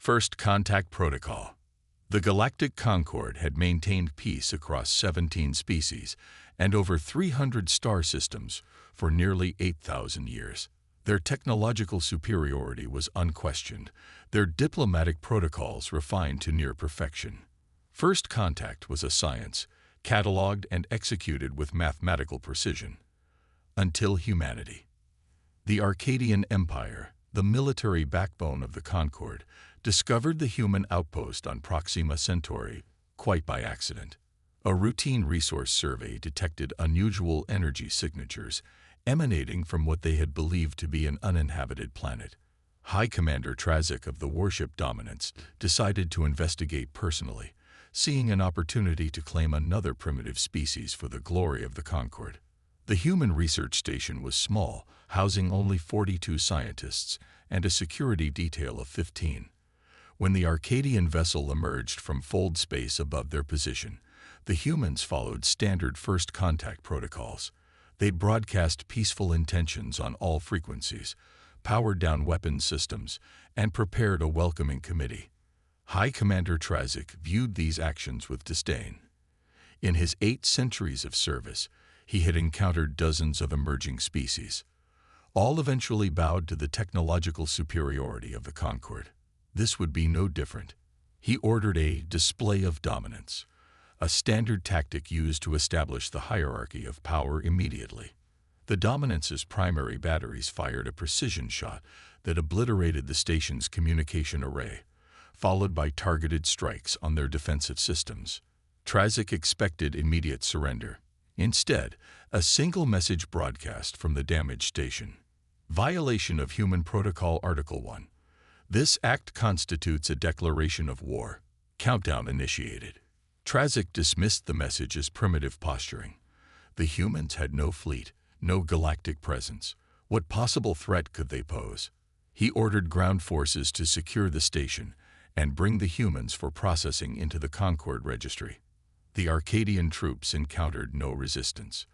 First Contact Protocol. The Galactic Concord had maintained peace across 17 species and over 300 star systems for nearly 8,000 years. Their technological superiority was unquestioned, their diplomatic protocols refined to near perfection. First Contact was a science, catalogued and executed with mathematical precision. Until humanity. The Arcadian Empire, the military backbone of the Concord, discovered the human outpost on Proxima Centauri quite by accident. A routine resource survey detected unusual energy signatures emanating from what they had believed to be an uninhabited planet. High Commander Trazik of the Warship Dominance decided to investigate personally, seeing an opportunity to claim another primitive species for the glory of the Concord. The human research station was small, housing only 42 scientists and a security detail of 15. When the Arcadian vessel emerged from fold space above their position, the humans followed standard first contact protocols. They'd broadcast peaceful intentions on all frequencies, powered down weapons systems, and prepared a welcoming committee. High Commander Trazik viewed these actions with disdain. In his 8 centuries of service, he had encountered dozens of emerging species. All eventually bowed to the technological superiority of the Concord. This would be no different. He ordered a display of dominance, a standard tactic used to establish the hierarchy of power immediately. The Dominance's primary batteries fired a precision shot that obliterated the station's communication array, followed by targeted strikes on their defensive systems. Trazik expected immediate surrender. Instead, a single message broadcast from the damaged station. Violation of Human Protocol Article 1. This act constitutes a declaration of war. Countdown initiated. Trazik dismissed the message as primitive posturing. The humans had no fleet, no galactic presence. What possible threat could they pose? He ordered ground forces to secure the station and bring the humans for processing into the Concord registry. The Arcadian troops encountered no resistance.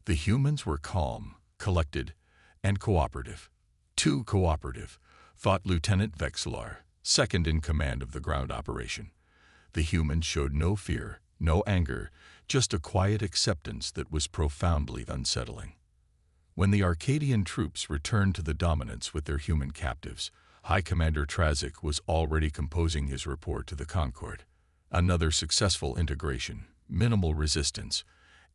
The humans were calm, collected, and cooperative. Too cooperative, thought Lieutenant Vexlar, second in command of the ground operation. The humans showed no fear, no anger, just a quiet acceptance that was profoundly unsettling. When the Arcadian troops returned to the Dominance with their human captives, High Commander Trazik was already composing his report to the Concord. Another successful integration, minimal resistance,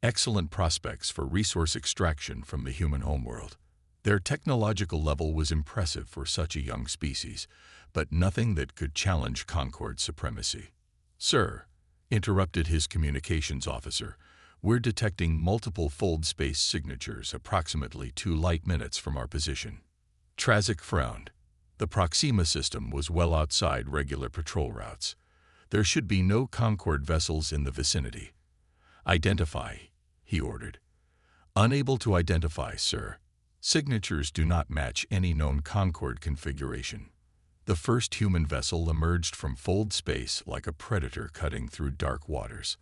excellent prospects for resource extraction from the human homeworld. Their technological level was impressive for such a young species, but nothing that could challenge Concord's supremacy. "Sir," interrupted his communications officer, "we're detecting multiple fold space signatures approximately 2 light minutes from our position." Trazik frowned. The Proxima system was well outside regular patrol routes. There should be no Concord vessels in the vicinity. "Identify," he ordered. "Unable to identify, sir. Signatures do not match any known Concord configuration." The first human vessel emerged from fold space like a predator cutting through dark waters.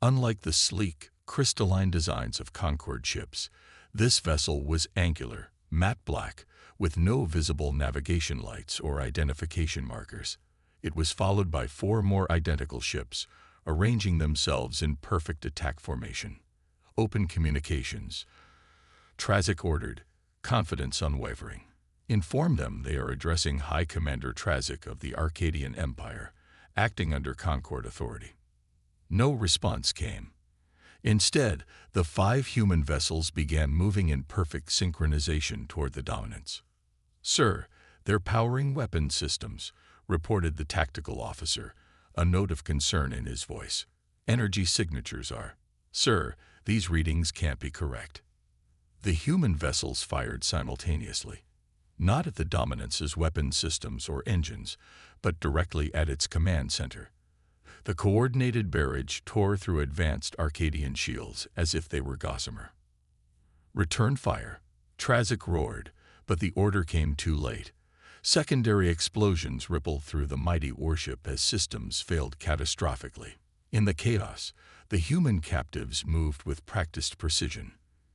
Unlike the sleek, crystalline designs of Concord ships, this vessel was angular, matte black, with no visible navigation lights or identification markers. It was followed by 4 more identical ships, arranging themselves in perfect attack formation. "Open communications," Trazik ordered, confidence unwavering. "Inform them they are addressing High Commander Trazik of the Arcadian Empire, acting under Concord authority." No response came. Instead, the 5 human vessels began moving in perfect synchronization toward the Dominance. "Sir, they're powering weapons systems," reported the tactical officer, a note of concern in his voice. "Energy signatures are." "Sir, these readings can't be correct." The human vessels fired simultaneously, not at the Dominance's weapons systems or engines, but directly at its command center. The coordinated barrage tore through advanced Arcadian shields as if they were gossamer. "Return fire," Trazik roared, but the order came too late. Secondary explosions rippled through the mighty warship as systems failed catastrophically. In the chaos, the human captives moved with practiced precision.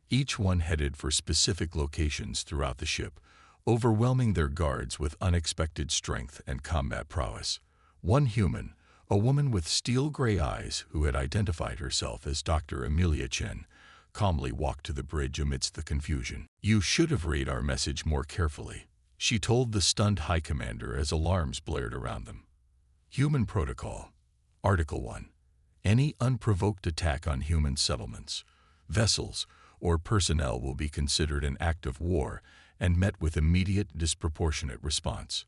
Each one headed for specific locations throughout the ship, overwhelming their guards with unexpected strength and combat prowess. One human, a woman with steel-gray eyes who had identified herself as Dr. Amelia Chen, calmly walked to the bridge amidst the confusion. "You should have read our message more carefully," she told the stunned High Commander as alarms blared around them. Human Protocol. Article 1. Any unprovoked attack on human settlements, vessels, or personnel will be considered an act of war and met with immediate, disproportionate response.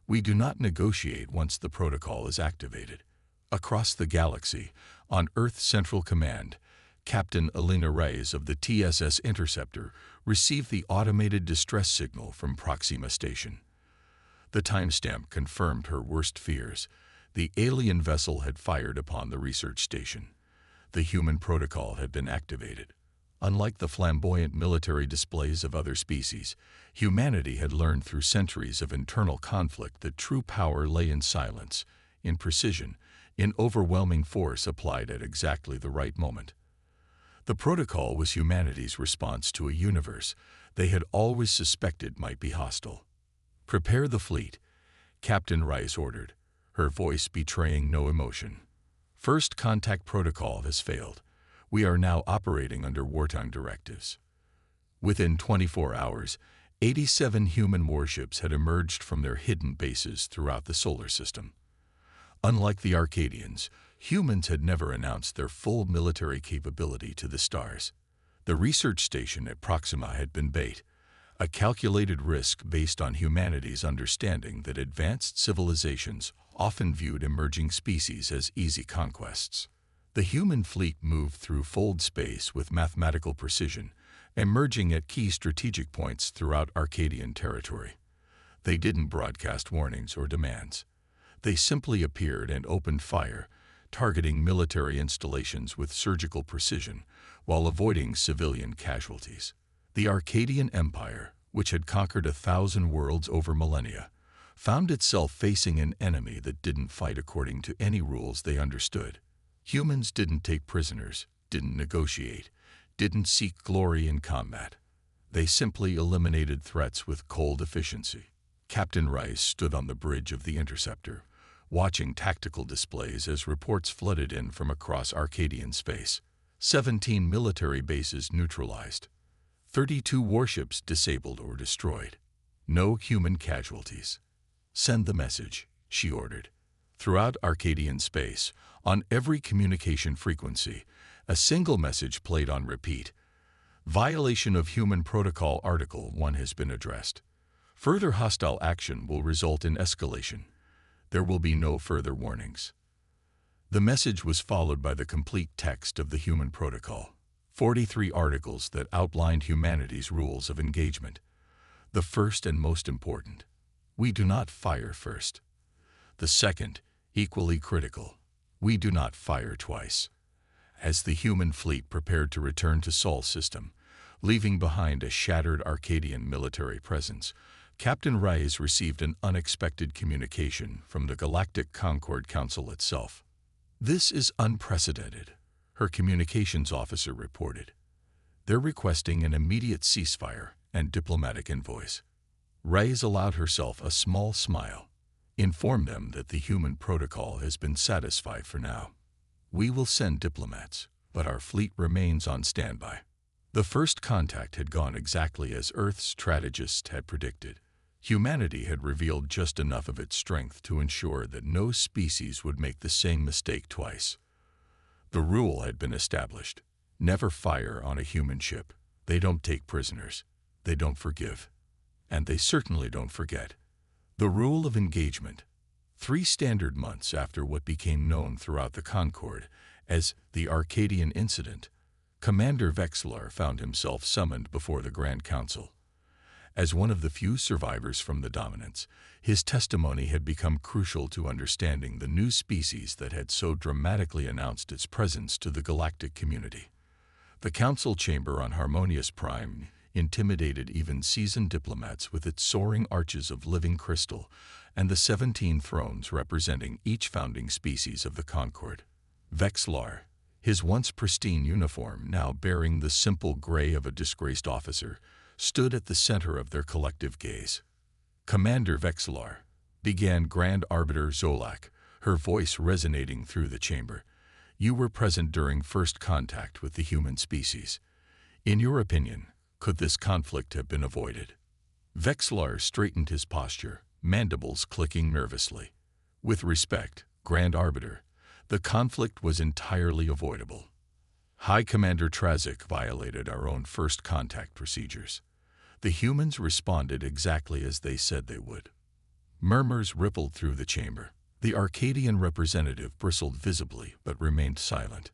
We do not negotiate once the protocol is activated. Across the galaxy, on Earth Central Command, Captain Elena Reyes of the TSS Interceptor received the automated distress signal from Proxima Station. The timestamp confirmed her worst fears. The alien vessel had fired upon the research station. The human protocol had been activated. Unlike the flamboyant military displays of other species, humanity had learned through centuries of internal conflict that true power lay in silence, in precision, in overwhelming force applied at exactly the right moment. The protocol was humanity's response to a universe they had always suspected might be hostile. "Prepare the fleet," Captain Rice ordered, her voice betraying no emotion. "First contact protocol has failed. We are now operating under wartime directives." Within 24 hours, 87 human warships had emerged from their hidden bases throughout the solar system. Unlike the Arcadians, humans had never announced their full military capability to the stars. The research station at Proxima had been bait, a calculated risk based on humanity's understanding that advanced civilizations often viewed emerging species as easy conquests. The human fleet moved through fold space with mathematical precision, emerging at key strategic points throughout Arcadian territory. They didn't broadcast warnings or demands. They simply appeared and opened fire, targeting military installations with surgical precision while avoiding civilian casualties. The Arcadian Empire, which had conquered 1,000 worlds over millennia, found itself facing an enemy that didn't fight according to any rules they understood. Humans didn't take prisoners, didn't negotiate, didn't seek glory in combat. They simply eliminated threats with cold efficiency. Captain Rice stood on the bridge of the Interceptor, watching tactical displays as reports flooded in from across Arcadian space. 17 military bases neutralized. 32 warships disabled or destroyed. No human casualties. "Send the message," she ordered. Throughout Arcadian space, on every communication frequency, a single message played on repeat. "Violation of Human Protocol Article 1 has been addressed. Further hostile action will result in escalation. There will be no further warnings." The message was followed by the complete text of the Human Protocol, 43 articles that outlined humanity's rules of engagement. The first and most important: we do not fire first. The second, equally critical: we do not fire twice. As the human fleet prepared to return to Sol system, leaving behind a shattered Arcadian military presence, Captain Reyes received an unexpected communication from the Galactic Concord Council itself. "This is unprecedented," her communications officer reported. "They're requesting an immediate ceasefire and diplomatic envoys." Reyes allowed herself a small smile. "Inform them that the human protocol has been satisfied for now. We will send diplomats, but our fleet remains on standby." The first contact had gone exactly as Earth's strategists had predicted. Humanity had revealed just enough of its strength to ensure that no species would make the same mistake twice. The rule had been established: never fire on a human ship. They don't take prisoners. They don't forgive. And they certainly don't forget. The rule of engagement. 3 standard months after what became known throughout the Concord as the Arcadian Incident, Commander Vexlar found himself summoned before the Grand Council. As one of the few survivors from the dominance, his testimony had become crucial to understanding the new species that had so dramatically announced its presence to the galactic community. The council chamber on Harmonious Prime intimidated even seasoned diplomats with its soaring arches of living crystal and the 17 thrones representing each founding species of the Concord. Vexlar, his once pristine uniform now bearing the simple gray of a disgraced officer, stood at the center of their collective gaze. "Commander Vexlar," began Grand Arbiter Zolak, her voice resonating through the chamber. "You were present during first contact with the human species. In your opinion, could this conflict have been avoided?" Vexlar straightened his posture, mandibles clicking nervously. "With respect, Grand Arbiter, the conflict was entirely avoidable. High Commander Trazik violated our own first contact procedures. The humans responded exactly as they said they would." Murmurs rippled through the chamber. The Arcadian representative bristled visibly but remained silent.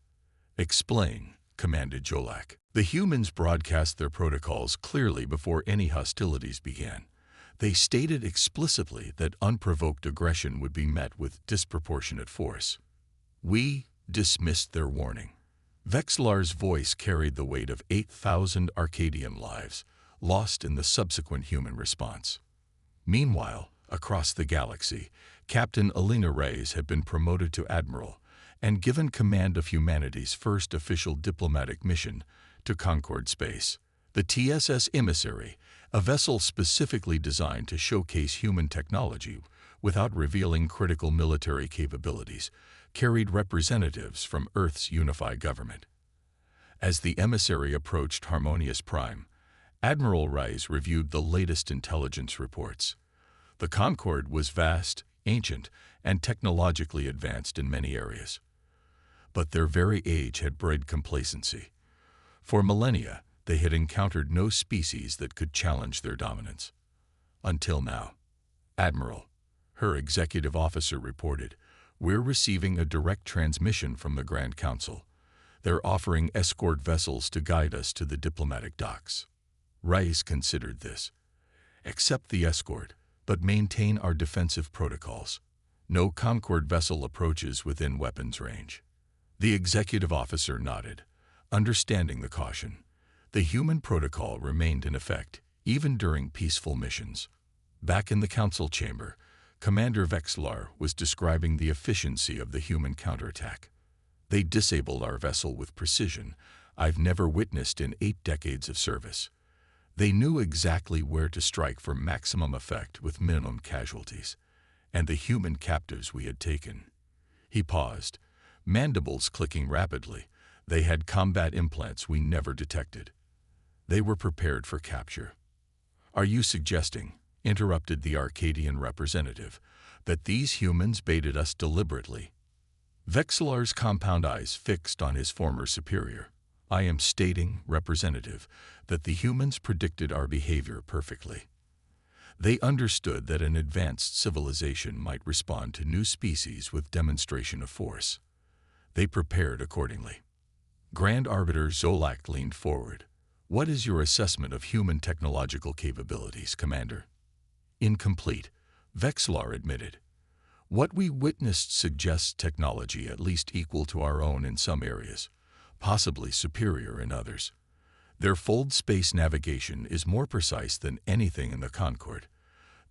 "Explain," commanded Jolak. "The humans broadcast their protocols clearly before any hostilities began. They stated explicitly that unprovoked aggression would be met with disproportionate force. We dismissed their warning." Vexlar's voice carried the weight of 8,000 Arcadian lives, lost in the subsequent human response. Meanwhile, across the galaxy, Captain Alina Reyes had been promoted to Admiral and given command of humanity's first official diplomatic mission to Concord space. The TSS Emissary, a vessel specifically designed to showcase human technology without revealing critical military capabilities, carried representatives from Earth's unified government. As the emissary approached Harmonious Prime, Admiral Reyes reviewed the latest intelligence reports. The Concord was vast, ancient, and technologically advanced in many areas. But their very age had bred complacency. For millennia, they had encountered no species that could challenge their dominance. Until now. "Admiral," her executive officer reported, "we're receiving a direct transmission from the Grand Council. They're offering escort vessels to guide us to the diplomatic docks." Reyes considered this. "Accept the escort, but maintain our defensive protocols. No Concord vessel approaches within weapons range." The executive officer nodded, understanding the caution. The human protocol remained in effect, even during peaceful missions. Back in the council chamber, Commander Vexlar was describing the efficiency of the human counterattack. "They disabled our vessel with precision I've never witnessed in 8 decades of service. They knew exactly where to strike for maximum effect with minimum casualties. And the human captives we had taken." He paused, mandibles clicking rapidly. "They had combat implants we never detected. They were prepared for capture." "Are you suggesting," interrupted the Arcadian representative, "that these humans baited us deliberately?" Vexlar's compound eyes fixed on his former superior. "I am stating, Representative, that the humans predicted our behavior perfectly. They understood that an advanced civilization might respond to new species with demonstration of force. They prepared accordingly." Grand Arbiter Zolak leaned forward. "What is your assessment of human technological capabilities, Commander?" "Incomplete," Vexlar admitted. "What we witnessed suggests technology at least equal to our own in some areas, possibly superior in others. Their fold space navigation is more precise than anything in the Concord.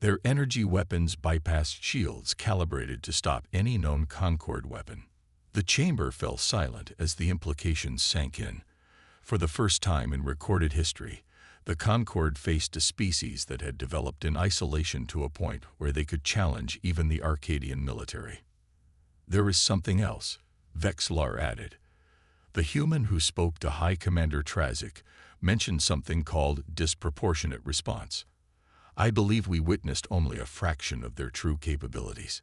Their energy weapons bypassed shields calibrated to stop any known Concord weapon." The chamber fell silent as the implications sank in. For the first time in recorded history, the Concord faced a species that had developed in isolation to a point where they could challenge even the Arcadian military. "There is something else," Vexlar added. "The human who spoke to High Commander Trazik mentioned something called disproportionate response. I believe we witnessed only a fraction of their true capabilities."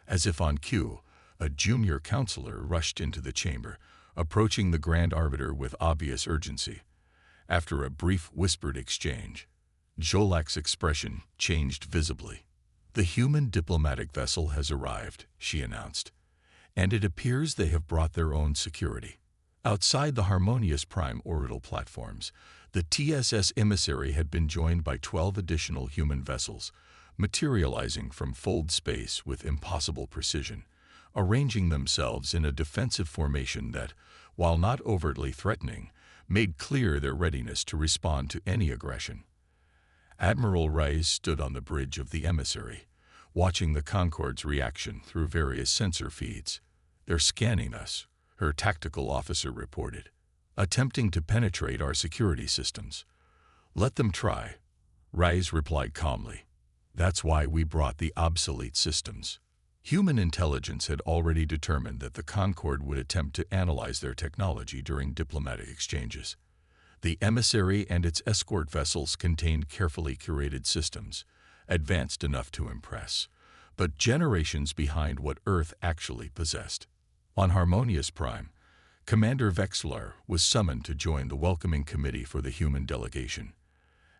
As if on cue, a junior counselor rushed into the chamber, approaching the Grand Arbiter with obvious urgency. After a brief whispered exchange, Jolak's expression changed visibly. "The human diplomatic vessel has arrived," she announced, "and it appears they have brought their own security." Outside the Harmonious Prime orbital platforms, the TSS Emissary had been joined by 12 additional human vessels, materializing from fold space with impossible precision, arranging themselves in a defensive formation that, while not overtly threatening, made clear their readiness to respond to any aggression. Admiral Reyes stood on the bridge of the Emissary, watching the Concord's reaction through various sensor feeds. "They're scanning us," her tactical officer reported, "attempting to penetrate our security systems." "Let them try," Reyes replied calmly. That's why we brought the obsolete systems. Human intelligence had already determined that the Concorde would attempt to analyze their technology during diplomatic exchanges. The emissary and its escort vessels contained carefully curated systems, advanced enough to impress, but generations behind what Earth actually possessed. On Harmonious Prime, Commander Vexlar was summoned to join the welcoming committee for the human delegation.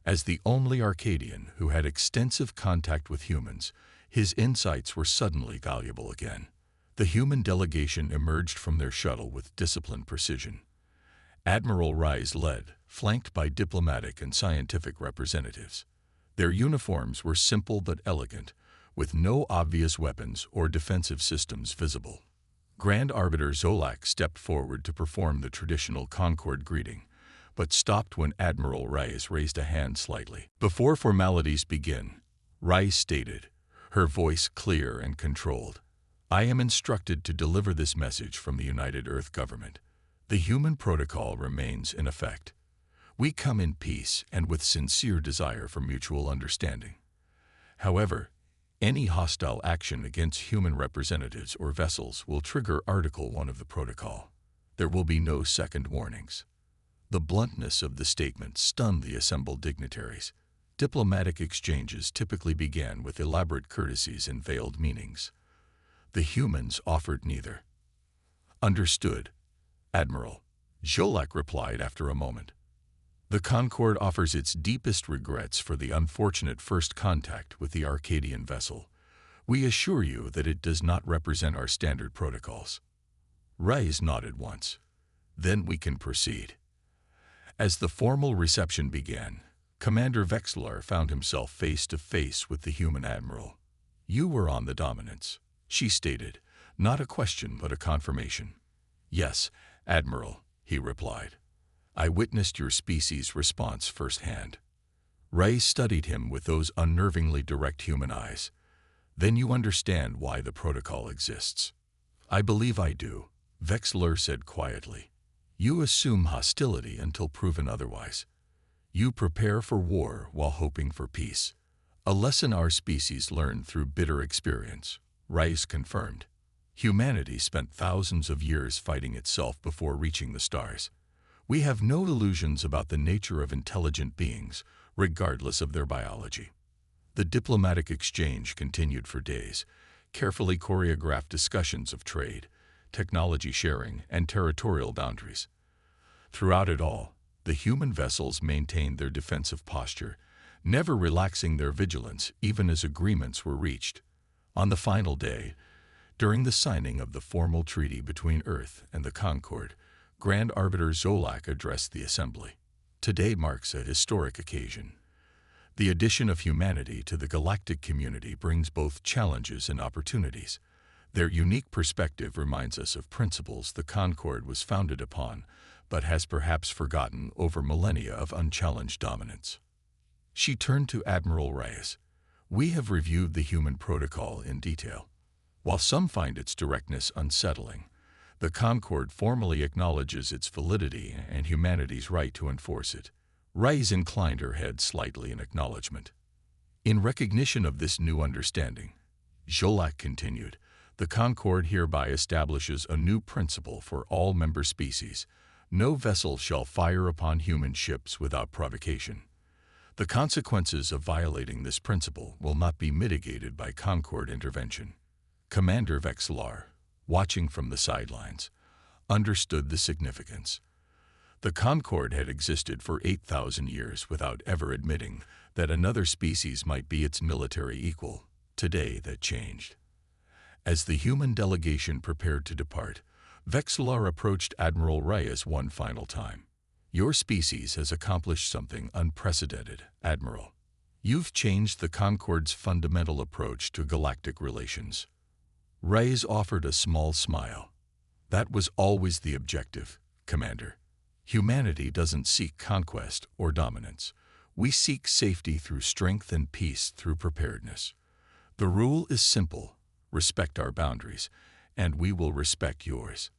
As the only Arcadian who had extensive contact with humans, his insights were suddenly valuable again. The human delegation emerged from their shuttle with disciplined precision. Admiral Rise led, flanked by diplomatic and scientific representatives. Their uniforms were simple but elegant, with no obvious weapons or defensive systems visible. Grand Arbiter Zolak stepped forward to perform the traditional Concorde greeting, but stopped when Admiral Rise raised a hand slightly. Before formalities begin, Rise stated, her voice clear and controlled, "I am instructed to deliver this message from the United Earth Government. The human protocol remains in effect. We come in peace and with sincere desire for mutual understanding. However, any hostile action against human representatives or vessels will trigger Article 1 of the protocol. There will be no second warnings." The bluntness of the statement stunned the assembled dignitaries. Diplomatic exchanges typically began with elaborate courtesies and veiled meanings. The humans offered neither. "Understood, Admiral," Zolak replied after a moment. "The Concorde offers its deepest regrets for the unfortunate first contact with the Arcadian vessel. We assure you that it does not represent our standard protocols." Rise nodded once. "Then we can proceed." As the formal reception began, Commander Vexlar found himself face to face with the human admiral. "You were on the Dominance," she stated, not a question but a confirmation. "Yes, Admiral," he replied. "I witnessed your species' response firsthand." Ray studied him with those unnervingly direct human eyes. "Then you understand why the protocol exists." "I believe I do," Vexlar said quietly. "You assume hostility until proven otherwise. You prepare for war while hoping for peace. A lesson our species learned through bitter experience," Rice confirmed. "Humanity spent thousands of years fighting itself before reaching the stars. We have no illusions about the nature of intelligent beings, regardless of their biology." The diplomatic exchange continued for days, carefully choreographed discussions of trade, technology sharing, and territorial boundaries. Throughout it all, the human vessels maintained their defensive posture, never relaxing their vigilance even as agreements were reached. On the final day, during the signing of the formal treaty between Earth and the Concorde, Grand Arbiter Zolak addressed the assembly. "Today marks a historic occasion. The addition of humanity to the galactic community brings both challenges and opportunities. Their unique perspective reminds us of principles the Concorde was founded upon, but has perhaps forgotten over millennia of unchallenged dominance." She turned to Admiral Reyes. "We have reviewed the human protocol in detail. While some find its directness unsettling, the Concorde formally acknowledges its validity and humanity's right to enforce it." Reyes inclined her head slightly in acknowledgement. "In recognition of this new understanding," Zolak continued, "the Concorde hereby establishes a new principle for all member species. No vessel shall fire upon human ships without provocation. The consequences of violating this principle will not be mitigated by Concorde intervention." Commander Vexlar, watching from the sidelines, understood the significance. The Concorde had existed for 8,000 years without ever admitting that another species might be its military equal. Today that changed. As the human delegation prepared to depart, Vexlar approached Admiral Reyes one final time. "Your species has accomplished something unprecedented, Admiral. You've changed the Concorde's fundamental approach to galactic relations." Reyes offered a small smile. "That was always the objective, Commander. Humanity doesn't seek conquest or dominance. We seek safety through strength and peace through preparedness. The rule is simple: respect our boundaries, and we will respect yours."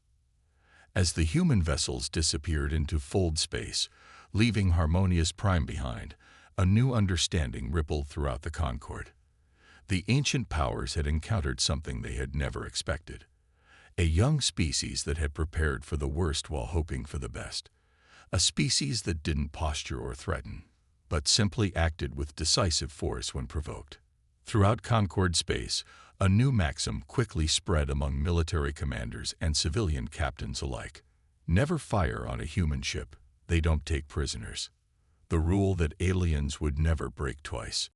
As the human vessels disappeared into fold space, leaving Harmonious Prime behind, a new understanding rippled throughout the Concorde. The ancient powers had encountered something they had never expected. A young species that had prepared for the worst while hoping for the best. A species that didn't posture or threaten, but simply acted with decisive force when provoked. Throughout Concord space, a new maxim quickly spread among military commanders and civilian captains alike. Never fire on a human ship. They don't take prisoners. The rule that aliens would never break twice.